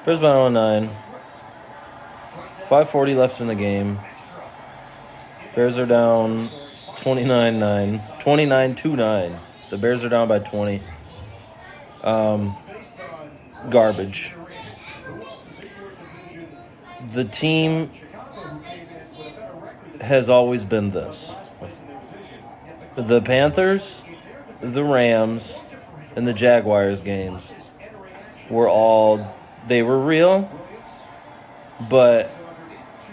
Bears by 9. 5:40 left in the game. Bears are down 29-9. 29-9. The Bears are down by 20. Garbage. The team has always been this. The Panthers, the Rams, and the Jaguars games they were real, but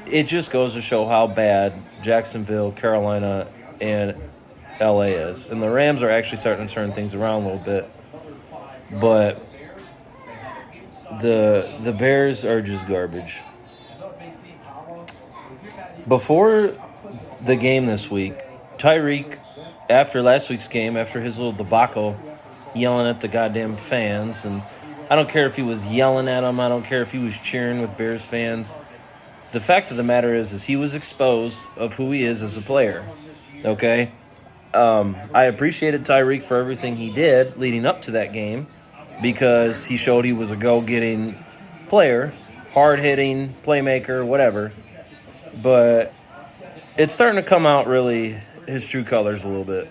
it just goes to show how bad Jacksonville, Carolina, and LA is. And the Rams are actually starting to turn things around a little bit. But the Bears are just garbage. Before the game this week, Tyreek, after last week's game, after his little debacle, yelling at the goddamn fans, and I don't care if he was yelling at them, I don't care if he was cheering with Bears fans. The fact of the matter is he was exposed of who he is as a player, okay? I appreciated Tyreek for everything he did leading up to that game because he showed he was a go-getting player, hard-hitting, playmaker, whatever. But it's starting to come out really his true colors a little bit.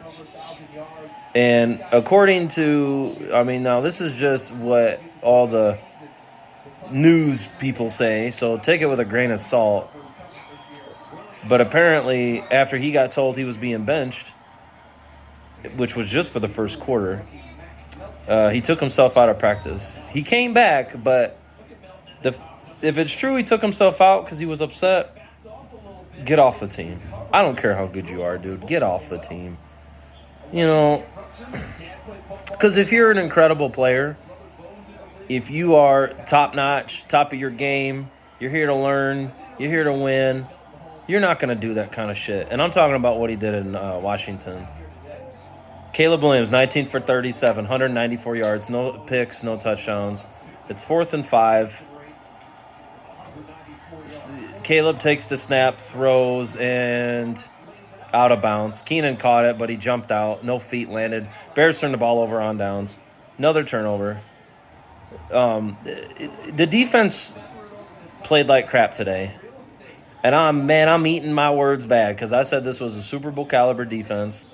And according to, now this is just what all the news people say, so take it with a grain of salt. But apparently, after he got told he was being benched, which was just for the first quarter, he took himself out of practice. He came back, but if it's true he took himself out because he was upset, get off the team. I don't care how good you are, dude. Get off the team. Because if you're an incredible player, if you are top-notch, top of your game, you're here to learn, you're here to win, you're not going to do that kind of shit. And I'm talking about what he did in Washington. Caleb Williams, 19 for 37, 194 yards, no picks, no touchdowns. It's 4th and 5. Caleb takes the snap, throws, and out of bounds. Keenan caught it, but he jumped out. No feet landed. Bears turned the ball over on downs. Another turnover. The defense played like crap today. And I'm eating my words bad because I said this was a Super Bowl caliber defense,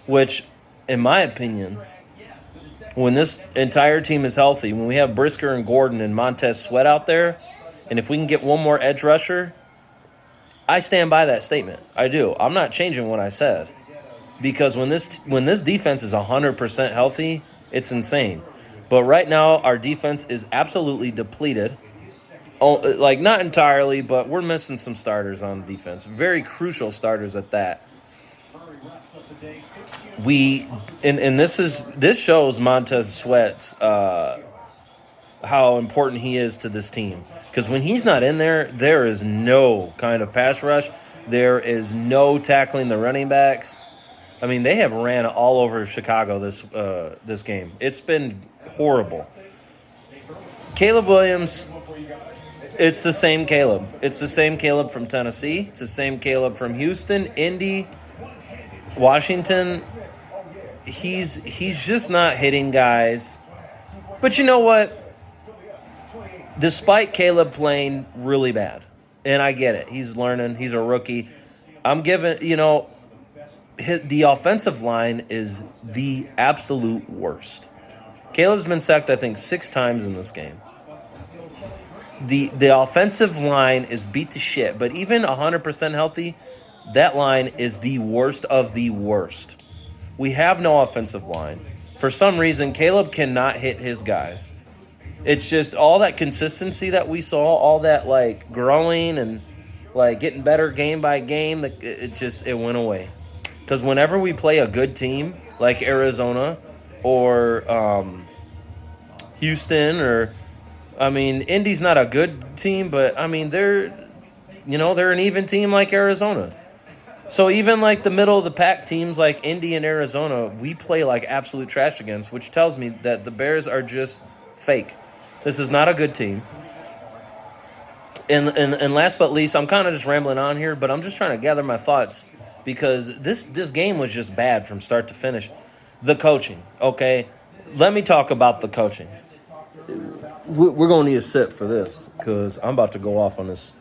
which, in my opinion, when this entire team is healthy, when we have Brisker and Gordon and Montez Sweat out there, and if we can get one more edge rusher, I stand by that statement. I do. I'm not changing what I said. Because when this defense is 100% healthy, it's insane. But right now, our defense is absolutely depleted. Like, not entirely, but we're missing some starters on defense. Very crucial starters at that. This shows Montez Sweat's how important he is to this team. Because when he's not in there, there is no kind of pass rush. There is no tackling the running backs. They have ran all over Chicago this game. It's been horrible. Caleb Williams, it's the same Caleb. It's the same Caleb from Tennessee. It's the same Caleb from Houston, Indy, Washington. He's just not hitting guys. But you know what? Despite Caleb playing really bad, and I get it, he's learning, he's a rookie. I'm giving, the offensive line is the absolute worst. Caleb's been sacked, I think, 6 times in this game. The offensive line is beat to shit, but even 100% healthy, that line is the worst of the worst. We have no offensive line. For some reason, Caleb cannot hit his guys. It's just all that consistency that we saw, all that, growing and, getting better game by game, it went away. Because whenever we play a good team, like Arizona or Houston or, Indy's not a good team, but, they're an even team like Arizona. So even, the middle-of-the-pack teams like Indy and Arizona, we play like absolute trash against, which tells me that the Bears are just fake. This is not a good team. And last but least, I'm kind of just rambling on here, but I'm just trying to gather my thoughts because this game was just bad from start to finish. The coaching, okay? Let me talk about the coaching. We're going to need a sip for this because I'm about to go off on this.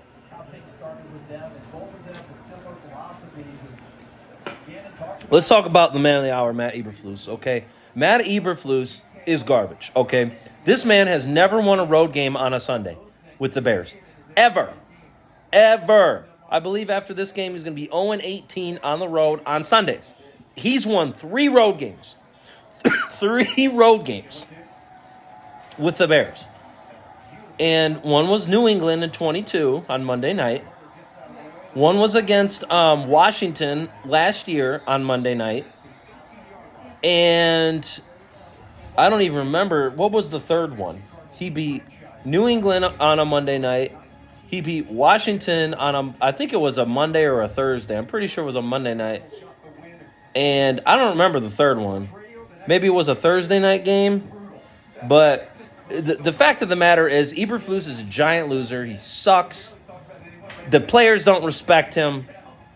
Let's talk about the man of the hour, Matt Eberflus, okay? Matt Eberflus is garbage, okay? This man has never won a road game on a Sunday with the Bears. Ever. I believe after this game, he's going to be 0-18 on the road on Sundays. He's won 3 road games. 3 road games with the Bears. And one was New England in 22 on Monday night. One was against Washington last year on Monday night. And I don't even remember. What was the third one? He beat New England on a Monday night. He beat Washington on I think it was a Monday or a Thursday. I'm pretty sure it was a Monday night. And I don't remember the third one. Maybe it was a Thursday night game. But the fact of the matter is Eberflus is a giant loser. He sucks. The players don't respect him.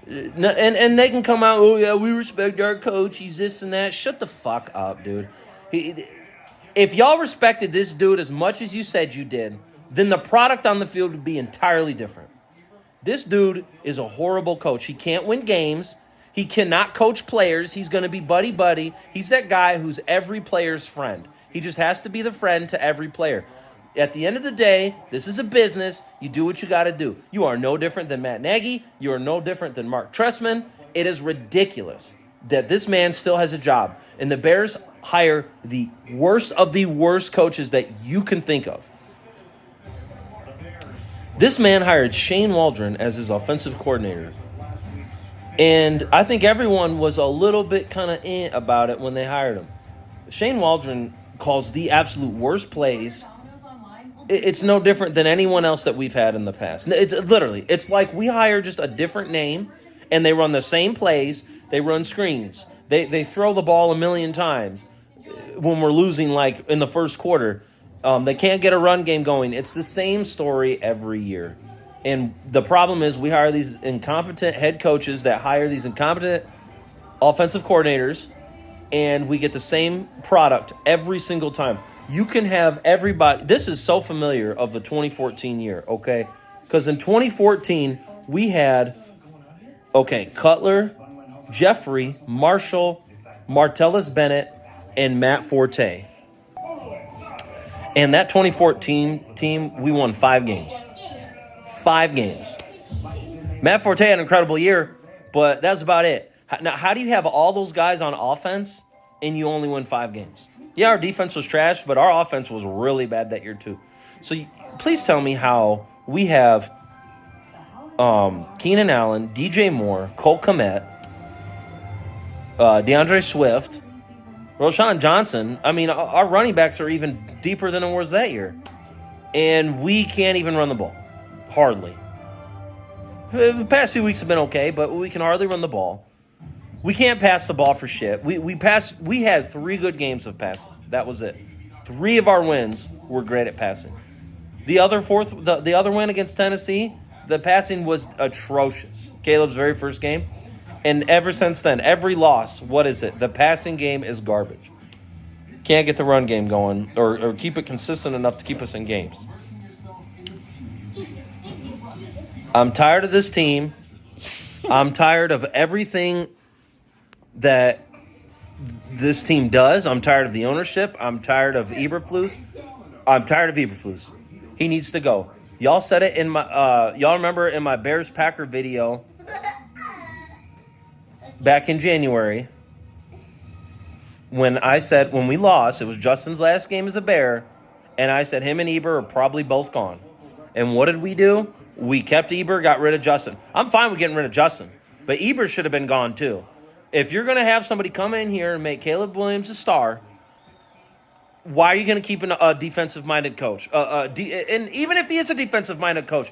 And they can come out, oh, yeah, we respect our coach. He's this and that. Shut the fuck up, dude. If y'all respected this dude as much as you said you did, then the product on the field would be entirely different. This dude is a horrible coach. He can't win games. He cannot coach players. He's going to be buddy-buddy. He's that guy who's every player's friend. He just has to be the friend to every player. At the end of the day, this is a business. You do what you got to do. You are no different than Matt Nagy. You are no different than Mark Trestman. It is ridiculous that this man still has a job. And the Bears hire the worst of the worst coaches that you can think of. This man hired Shane Waldron as his offensive coordinator. And I think everyone was a little bit kind of about it when they hired him. Shane Waldron calls the absolute worst plays. It's no different than anyone else that we've had in the past. It's like we hire just a different name, and they run the same plays. They run screens. They throw the ball a million times when we're losing, like in the first quarter. They can't get a run game going. It's the same story every year. And the problem is we hire these incompetent head coaches that hire these incompetent offensive coordinators, and we get the same product every single time. You can have everybody. This is so familiar of the 2014 year, okay? Because in 2014, we had, Cutler, Jeffrey, Marshall, Martellus Bennett, and Matt Forte. And that 2014 team, we won 5 games. 5 games. Matt Forte had an incredible year, but that's about it. Now, how do you have all those guys on offense and you only win 5 games? Yeah, our defense was trash, but our offense was really bad that year too. So please tell me how we have Keenan Allen, DJ Moore, Cole Kmet, DeAndre Swift, Roshan Johnson. I mean, our running backs are even deeper than it was that year. And we can't even run the ball. Hardly. The past 2 weeks have been okay, but we can hardly run the ball. We can't pass the ball for shit. We had 3 good games of passing. That was it. 3 of our wins were great at passing. The other win against Tennessee, the passing was atrocious. Caleb's very first game. And ever since then, every loss, what is it? The passing game is garbage. Can't get the run game going or keep it consistent enough to keep us in games. I'm tired of this team. I'm tired of everything that this team does. I'm tired of the ownership. I'm tired of Eberflus. He needs to go. Y'all said it in my y'all remember in my Bears Packer video back in January when I said when we lost, it was Justin's last game as a Bear, and I said him and Eber are probably both gone. And what did we do? We kept Eber, got rid of Justin. I'm fine with getting rid of Justin, but Eber should have been gone too. If you're going to have somebody come in here and make Caleb Williams a star, why are you going to keep a defensive-minded coach? And even if he is a defensive-minded coach,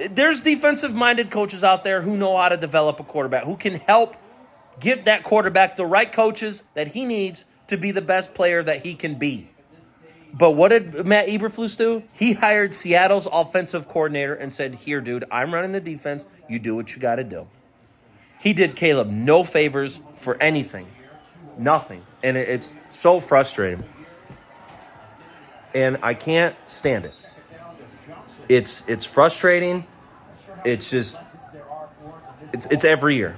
there's defensive-minded coaches out there who know how to develop a quarterback, who can help give that quarterback the right coaches that he needs to be the best player that he can be. But what did Matt Eberflus do? He hired Seattle's offensive coordinator and said, here, dude, I'm running the defense. You do what you got to do. He did Caleb no favors for anything. Nothing. And it's so frustrating. and I can't stand it. It's frustrating. It's just it's every year.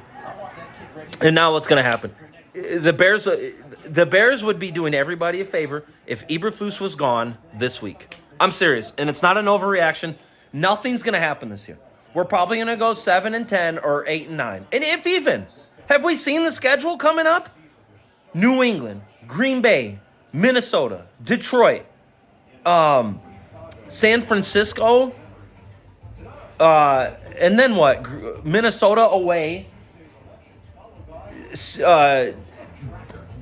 And now what's going to happen? The Bears would be doing everybody a favor if Eberflus was gone this week. I'm serious, and it's not an overreaction. Nothing's going to happen this year. We're probably going to go 7-10 or 8-9, and if even. Have we seen the schedule coming up? New England, Green Bay, Minnesota, Detroit, San Francisco, and then what? Minnesota away,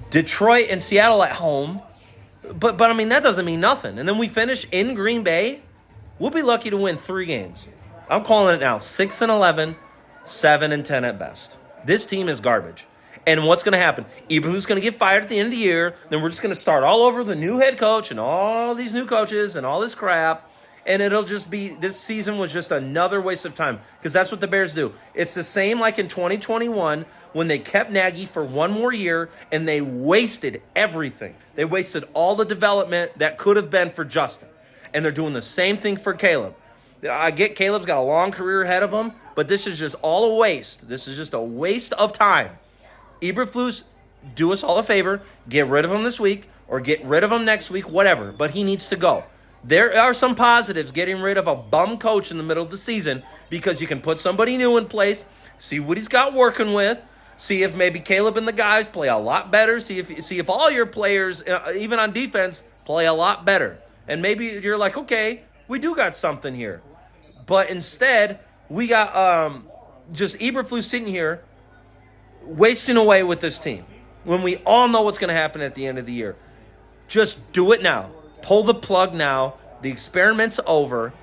Detroit and Seattle at home. But I mean, that doesn't mean nothing. And then we finish in Green Bay. We'll be lucky to win 3 games. I'm calling it now. 6-11, 7-10 at best. This team is garbage. And what's going to happen? Eberflus going to get fired at the end of the year. Then we're just going to start all over the new head coach and all these new coaches and all this crap. And it'll just be, this season was just another waste of time. Because that's what the Bears do. It's the same like in 2021 when they kept Nagy for 1 more year and they wasted everything. They wasted all the development that could have been for Justin. And they're doing the same thing for Caleb. I get Caleb's got a long career ahead of him, but this is just all a waste. This is just a waste of time. Eberflus, do us all a favor. Get rid of him this week or get rid of him next week, whatever. But he needs to go. There are some positives getting rid of a bum coach in the middle of the season because you can put somebody new in place, see what he's got working with, see if maybe Caleb and the guys play a lot better, see if all your players, even on defense, play a lot better. And maybe you're like, okay, we do got something here. But instead, we got just Eberflus sitting here wasting away with this team when we all know what's going to happen at the end of the year. Just do it now. Pull the plug now. The experiment's over.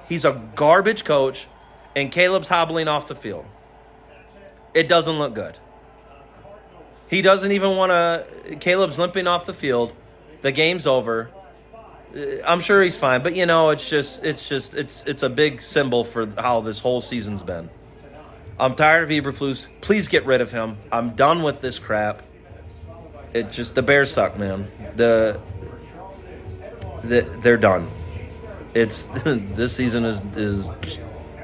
He's a garbage coach, and Caleb's hobbling off the field. It doesn't look good. He doesn't even want to. Caleb's limping off the field. The game's over. I'm sure he's fine, but it's a big symbol for how this whole season's been. I'm tired of Eberflus. Please get rid of him. I'm done with this crap. The Bears suck, man. They're done. This season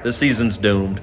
this season's doomed.